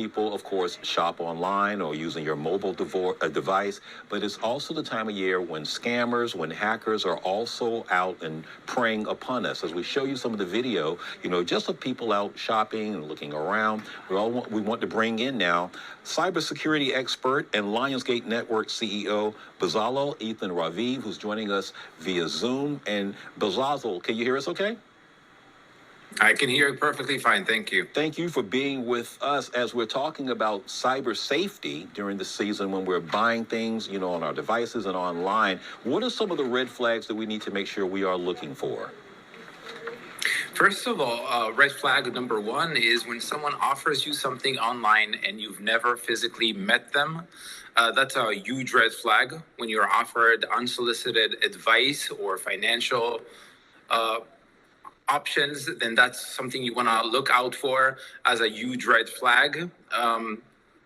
people, of course, shop online or using your mobile device, but it's also the time of year when scammers, when hackers are also out and preying upon us. As we show you some of the video, just of people out shopping and looking around, we want to bring in now cybersecurity expert and Lionsgate Network CEO, Bezalel Ethan Raviv, who's joining us via Zoom. And Bezalel, can you hear us okay? I can hear you perfectly fine. Thank you. Thank you for being with us as we're talking about cyber safety during the season when we're buying things, on our devices and online. What are some of the red flags that we need to make sure we are looking for? First of all, red flag number one is when someone offers you something online and you've never physically met them. That's a huge red flag when you're offered unsolicited advice or financial options, then that's something you want to look out for as a huge red flag.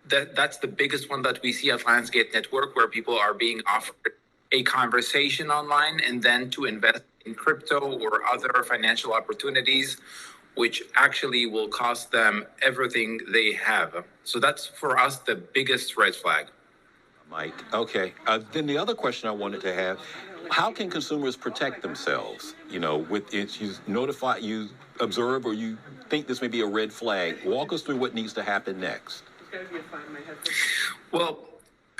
That's the biggest one that we see at Lionsgate Network, where people are being offered a conversation online and then to invest in crypto or other financial opportunities, which actually will cost them everything they have. So that's, for us, the biggest red flag. Mike, okay. Then the other question I wanted to have, how can consumers protect themselves? With it, you observe, or you think this may be a red flag. Walk us through what needs to happen next. Well,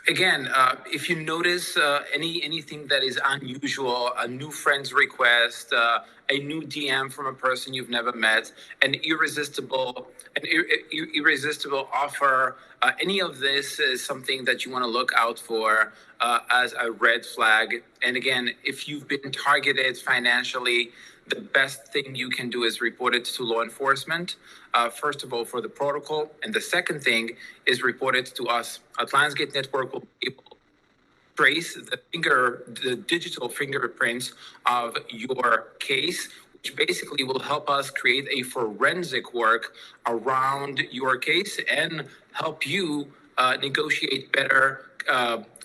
again, if you notice anything that is unusual, a new friend's request, a new DM from a person you've never met, an irresistible offer, any of this is something that you want to look out for as a red flag. And again, if you've been targeted financially, the best thing you can do is report it to law enforcement, first of all, for the protocol. And the second thing is report it to us. At Lionsgate Network, will be able to trace the digital fingerprints of your case, which basically will help us create a forensic work around your case and help you negotiate better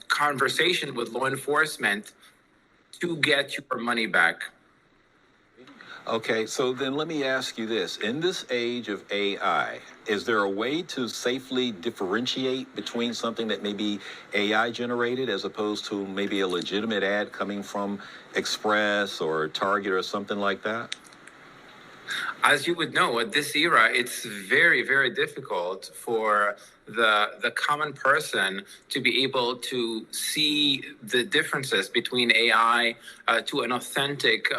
conversation with law enforcement to get your money back. Okay, so then let me ask you this. In this age of AI, is there a way to safely differentiate between something that may be AI generated as opposed to maybe a legitimate ad coming from Express or Target or something like that? As you would know, at this era, it's very, very difficult for the common person to be able to see the differences between AI to an authentic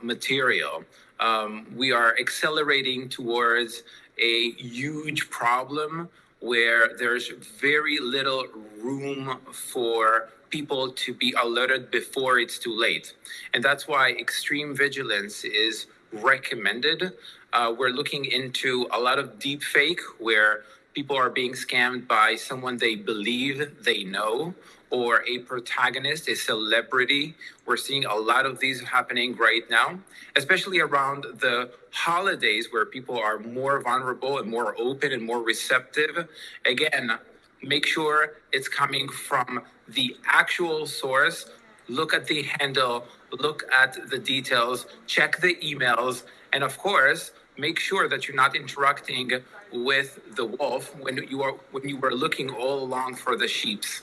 material. We are accelerating towards a huge problem where there's very little room for people to be alerted before it's too late. And that's why extreme vigilance is recommended. We're looking into a lot of deep fake where people are being scammed by someone they believe they know, or a protagonist, a celebrity. We're seeing a lot of these happening right now, especially around the holidays where people are more vulnerable and more open and more receptive. Again, make sure it's coming from the actual source. Look at the handle, look at the details, check the emails, and of course, make sure that you're not interacting with the wolf when you were looking all along for the sheeps.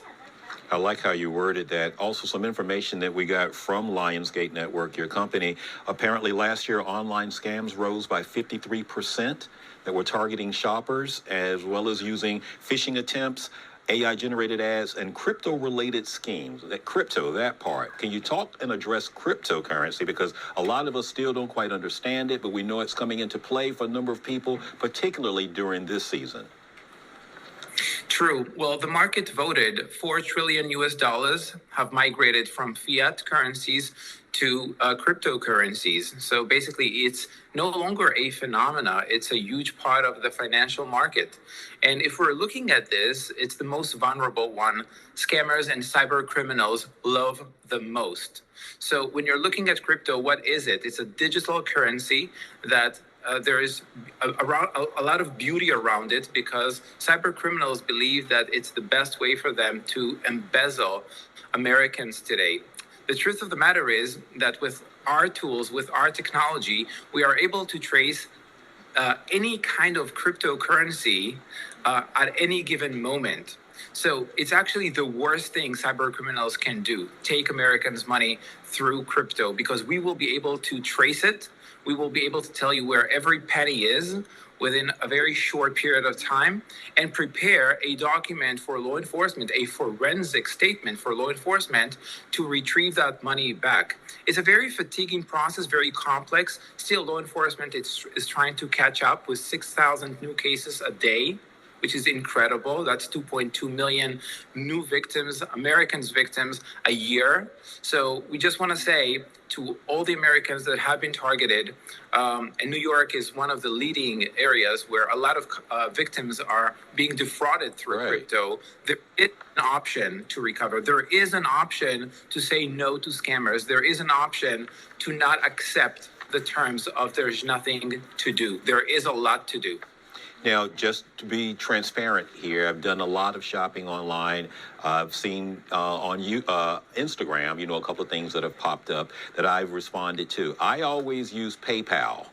I like how you worded that. Also, some information that we got from Lionsgate Network, your company. Apparently, last year, online scams rose by 53% that were targeting shoppers, as well as using phishing attempts, AI-generated ads, and crypto-related schemes. That part. Can you talk and address cryptocurrency? Because a lot of us still don't quite understand it, but we know it's coming into play for a number of people, particularly during this season. True. Well, the market voted 4 trillion US dollars have migrated from fiat currencies to cryptocurrencies. So basically, it's no longer a phenomena. It's a huge part of the financial market. And if we're looking at this, it's the most vulnerable one. Scammers and cyber criminals love the most. So when you're looking at crypto, what is it? It's a digital currency that there is a lot of beauty around it, because cyber criminals believe that it's the best way for them to embezzle Americans today. The truth of the matter is that with our tools, with our technology, we are able to trace any kind of cryptocurrency at any given moment. So it's actually the worst thing cyber criminals can do, take Americans' money through crypto, because we will be able to trace it. We will be able to tell you where every penny is within a very short period of time and prepare a document for law enforcement, a forensic statement for law enforcement to retrieve that money back. It's a very fatiguing process, very complex. Still, law enforcement is trying to catch up with 6,000 new cases a day, which is incredible. That's 2.2 million new victims, Americans victims a year. So we just want to say to all the Americans that have been targeted, and New York is one of the leading areas where a lot of victims are being defrauded through crypto. There is an option to recover. There is an option to say no to scammers. There is an option to not accept the terms of there's nothing to do. There is a lot to do. Now, just to be transparent here, I've done a lot of shopping online. I've seen on Instagram, a couple of things that have popped up that I've responded to. I always use PayPal.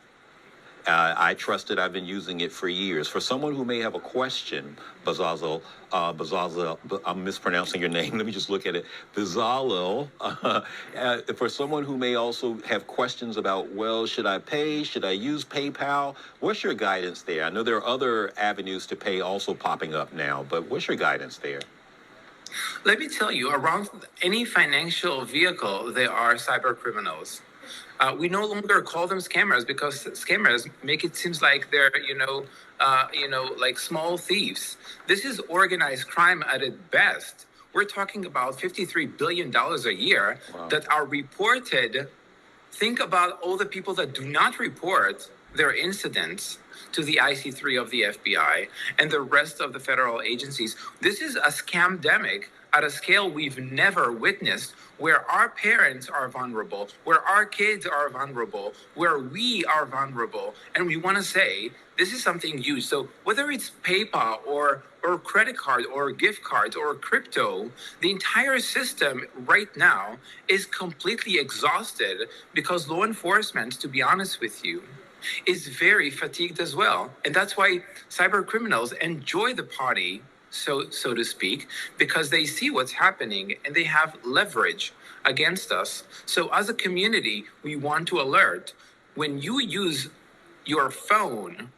I trust it. I've been using it for years. For someone who may have a question, Bezalel, I'm mispronouncing your name. Let me just look at it. Bezalel, for someone who may also have questions about, well, should I pay? Should I use PayPal? What's your guidance there? I know there are other avenues to pay also popping up now, but what's your guidance there? Let me tell you, around any financial vehicle, there are cyber criminals. We no longer call them scammers because scammers make it seems like they're, like small thieves. This is organized crime at its best. We're talking about $53 billion a year that are reported. Think about all the people that do not report their incidents to the IC3 of the FBI and the rest of the federal agencies. This is a scamdemic at a scale we've never witnessed, where our parents are vulnerable, where our kids are vulnerable, where we are vulnerable. And we want to say this is something huge. So whether it's PayPal or credit card or gift cards or crypto, the entire system right now is completely exhausted because law enforcement, to be honest with you, is very fatigued as well. And that's why cyber criminals enjoy the party, so to speak, because they see what's happening and they have leverage against us. So as a community, we want to alert when you use your phone,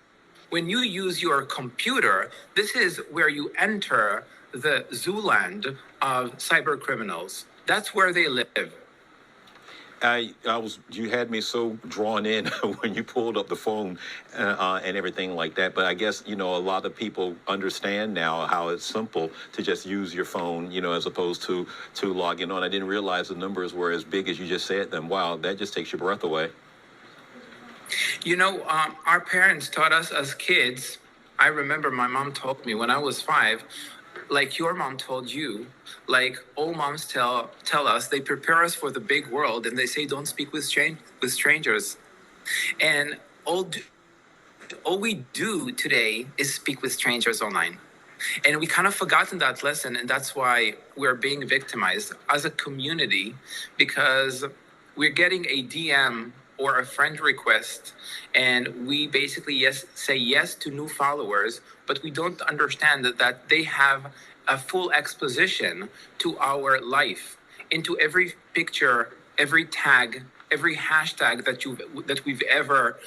when you use your computer, this is where you enter the zooland of cyber criminals. That's where they live. You had me so drawn in when you pulled up the phone and everything like that. But I guess, a lot of people understand now how it's simple to just use your phone, as opposed to logging on. I didn't realize the numbers were as big as you just said them. Wow, that just takes your breath away. Our parents taught us as kids. I remember my mom told me when I was 5, like your mom told you, like all moms tell us, they prepare us for the big world and they say don't speak with strangers. And all we do today is speak with strangers online. And we kind of forgotten that lesson, and that's why we're being victimized as a community, because we're getting a DM or a friend request, and we basically say yes to new followers, but we don't understand that they have a full exposition to our life, into every picture, every tag, every hashtag that we've ever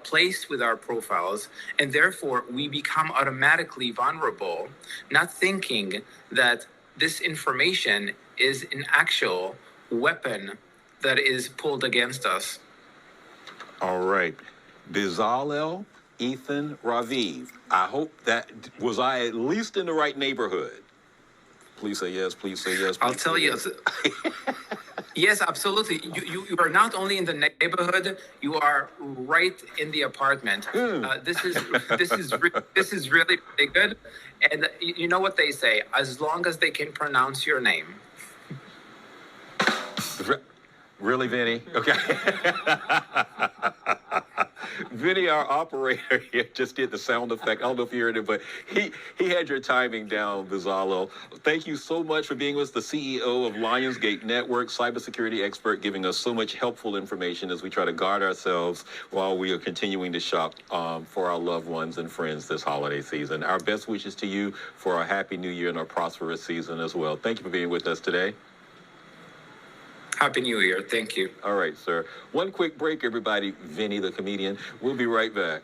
placed with our profiles, and therefore we become automatically vulnerable, not thinking that this information is an actual weapon that is pulled against us. All right. Bezalel Ethan Raviv. I hope that was I at least in the right neighborhood. Please say yes. Please say yes. Please I'll tell you. Yes, absolutely. You are not only in the neighborhood; you are right in the apartment. This is really good. And you know what they say: as long as they can pronounce your name. Really, Vinny? Okay. Vinny, our operator here, just did the sound effect. I don't know if you heard it, but he had your timing down, Bizallo. Thank you so much for being with us, the CEO of Lionsgate Network, cybersecurity expert, giving us so much helpful information as we try to guard ourselves while we are continuing to shop for our loved ones and friends this holiday season. Our best wishes to you for a happy new year and a prosperous season as well. Thank you for being with us today. Happy New Year. Thank you. All right, sir. One quick break, everybody. Vinny, the comedian. We'll be right back.